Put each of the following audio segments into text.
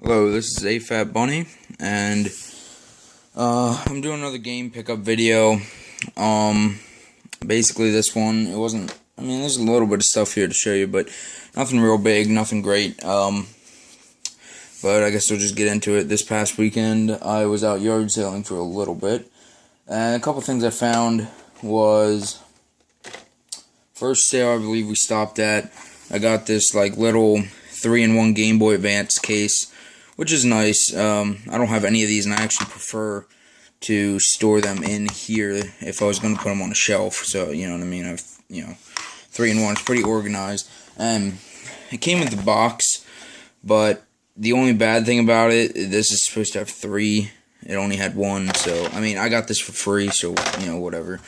Hello, this is A Fat Bunny, and I'm doing another game pickup video. Basically this one, it wasn't, there's a little bit of stuff here to show you, but nothing real big, nothing great. But I guess we'll just get into it. This past weekend, I was out yard sailing for a little bit, and a couple things I found was, first sale I believe we stopped at, I got this like little 3-in-1 Game Boy Advance case, which is nice. I don't have any of these, and I actually prefer to store them in here if I was going to put them on a shelf. So, you know what I mean? 3-in-1 is pretty organized. It came with the box, but the only bad thing about it, this is supposed to have 3. It only had 1, so, I got this for free, so, whatever.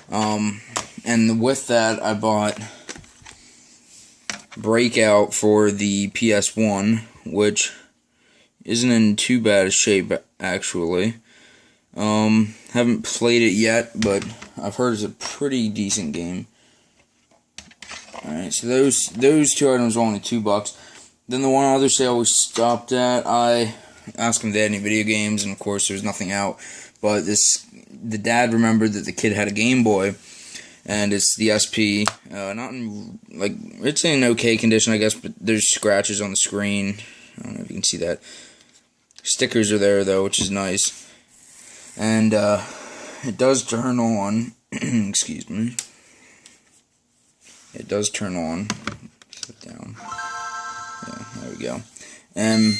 And with that, I bought Breakout for the PS1, which isn't in too bad a shape, actually. Haven't played it yet, but I've heard it's a pretty decent game. Alright, so those two items were only $2. Then the one other sale we stopped at, I asked him if they had any video games, and of course there was nothing out. But the dad remembered that the kid had a Game Boy, and it's the SP. Not in, it's in okay condition, I guess, but there's scratches on the screen. I don't know if you can see that. Stickers are there, though, which is nice. And it does turn on. Excuse me. It does turn on. Sit down. Yeah, there we go. And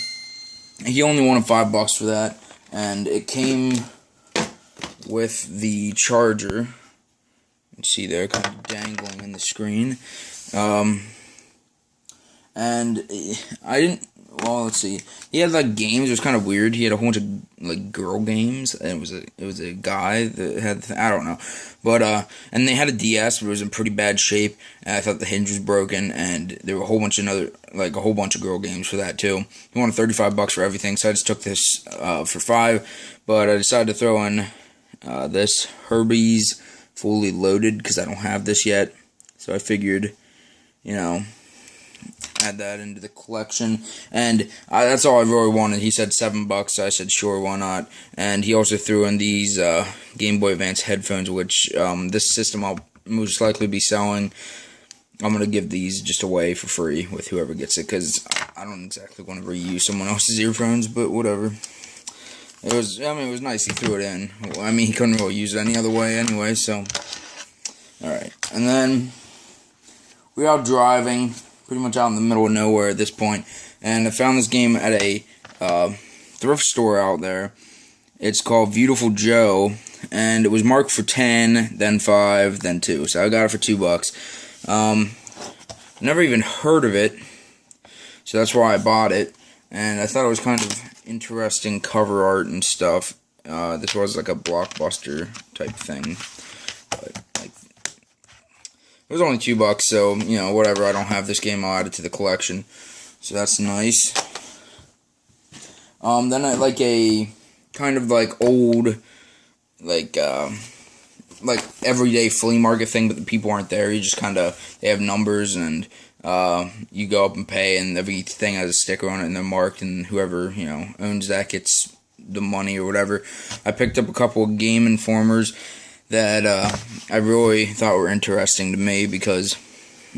he only wanted $5 for that, and it came with the charger. You can see there, kind of dangling in the screen. And I didn't. Well, let's see. He had like games. It was kind of weird. He had a whole bunch of like girl games, and it was a guy that had, I don't know, but and they had a DS, but it was in pretty bad shape. And I thought the hinge was broken, and there were a whole bunch of a whole bunch of girl games for that too. He wanted $35 for everything, so I just took this for $5. But I decided to throw in this Herbie's Fully Loaded because I don't have this yet. So I figured, add that into the collection, and that's all I really wanted. He said $7, so I said sure, why not. And he also threw in these Game Boy Advance headphones, which this system I'll most likely be selling. I'm gonna give these just away for free with whoever gets it, because I don't exactly want to reuse someone else's earphones, but whatever. It was, it was nice he threw it in. He couldn't really use it any other way anyway, so. Alright, and then we were out driving, pretty much out in the middle of nowhere at this point, and I found this game at a thrift store out there. It's called Beautiful Joe, and it was marked for 10, then 5, then 2, so I got it for $2. Never even heard of it, so that's why I bought it, and I thought it was kind of interesting cover art and stuff. This was like a Blockbuster type thing, but it was only $2, so, whatever, I don't have this game, I'll add it to the collection. So that's nice. Then I like a kind of like old, like everyday flea market thing, but the people aren't there. You just they have numbers, and you go up and pay, and everything has a sticker on it, and they're marked, and whoever, owns that gets the money or whatever. I picked up a couple of Game Informers that I really thought were interesting to me because,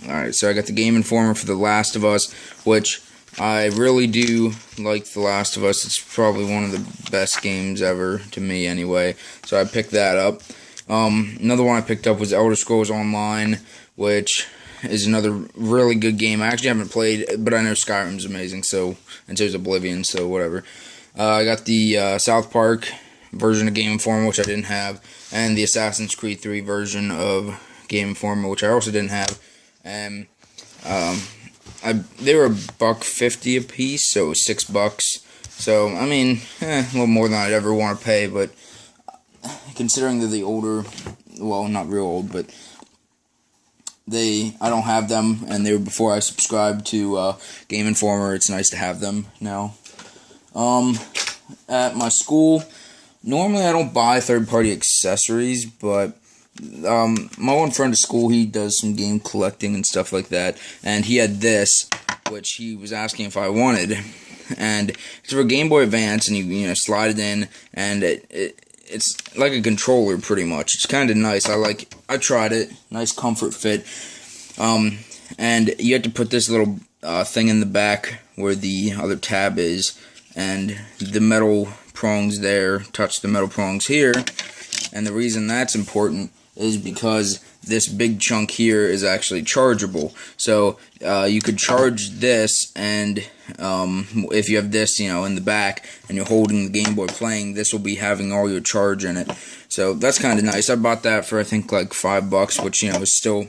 alright, so I got the Game Informer for The Last of Us, which I really do like The Last of Us. It's probably one of the best games ever, to me anyway, so I picked that up. Another one I picked up was Elder Scrolls Online, which is another really good game. I actually haven't played, but I know Skyrim's amazing, so, and so is Oblivion, so whatever. I got the South Park version of Game Informer, which I didn't have, and the Assassin's Creed 3 version of Game Informer, which I also didn't have. And they were $1.50 a piece, so it was $6. So a little more than I'd ever want to pay, but considering they're the older, well, not real old, but I don't have them, and they were before I subscribed to Game Informer. It's nice to have them now. At my school, normally I don't buy third-party accessories, but my one friend at school, he does some game collecting and stuff like that, and he had this, which he was asking if I wanted, and it's for a Game Boy Advance, and you slide it in, and it's like a controller pretty much. It's kind of nice. I tried it. Nice comfort fit. And you have to put this little thing in the back where the other tab is, and the metal prongs there touch the metal prongs here. And the reason that's important is because this big chunk here is actually chargeable. So you could charge this, and if you have this, in the back, and you're holding the Game Boy playing, this will be having all your charge in it. So that's kind of nice. I bought that for I think like $5, which is still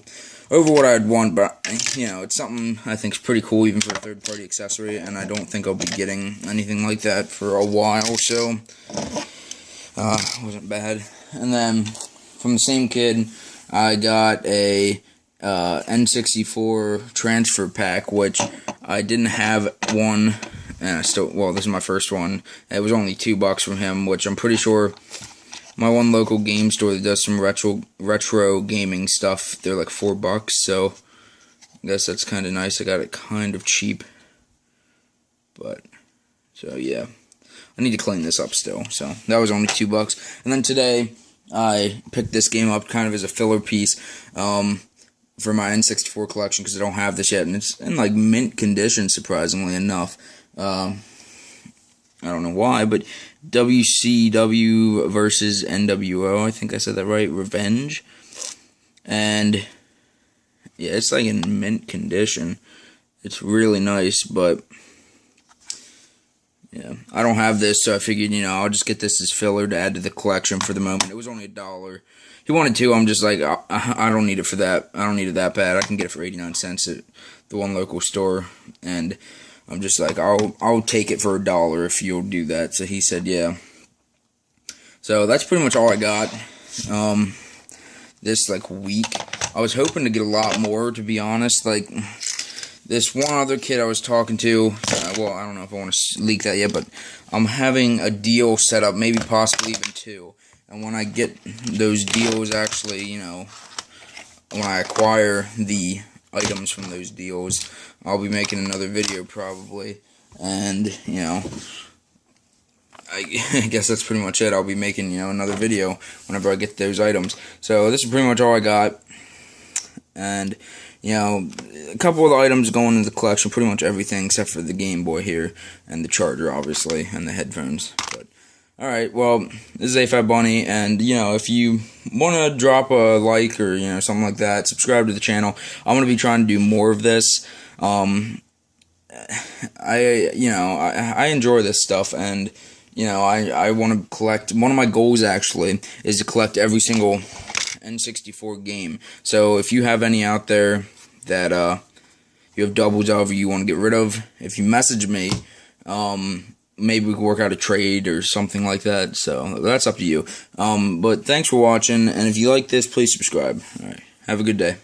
over what I'd want, but it's something I think is pretty cool even for a third-party accessory, and I don't think I'll be getting anything like that for a while. So wasn't bad. And then from the same kid, I got a N64 Transfer Pack, which I didn't have one, and this is my first one. It was only $2 from him, which I'm pretty sure my one local game store that does some retro gaming stuff, they're like $4, so I guess that's kind of nice. I got it kind of cheap, but so yeah, I need to clean this up still. So that was only $2, and then today I picked this game up kind of as a filler piece for my N64 collection because I don't have this yet, and it's in like mint condition, surprisingly enough. I don't know why, but WCW versus NWO, I think I said that right, Revenge. And yeah, it's like in mint condition. It's really nice, but yeah, I don't have this, so I figured, I'll just get this as filler to add to the collection for the moment. It was only $1. He wanted to. I'm just like, I don't need it for that. I don't need it that bad. I can get it for 89 cents at the one local store, and I'm just like, I'll take it for $1 if you'll do that. So he said, yeah. So that's pretty much all I got this week. I was hoping to get a lot more, to be honest. Like this one other kid I was talking to, well, I don't know if I want to leak that yet, but I'm having a deal set up, maybe possibly even two. And when I get those deals, actually, when I acquire the items from those deals, I'll be making another video probably, and I guess that's pretty much it. I'll be making another video whenever I get those items. So this is pretty much all I got, and a couple of the items going into the collection, pretty much everything except for the Game Boy here and the charger, obviously, and the headphones. But alright, well, this is AFAT Bunny, and, if you want to drop a like or, something like that, subscribe to the channel. I'm going to be trying to do more of this. I enjoy this stuff, and, I want to collect, one of my goals, actually, is to collect every single N64 game. So, if you have any out there that, you have doubles of or you want to get rid of, if you message me, maybe we can work out a trade or something like that, so that's up to you. But thanks for watching, and if you like this, please subscribe. Alright, have a good day.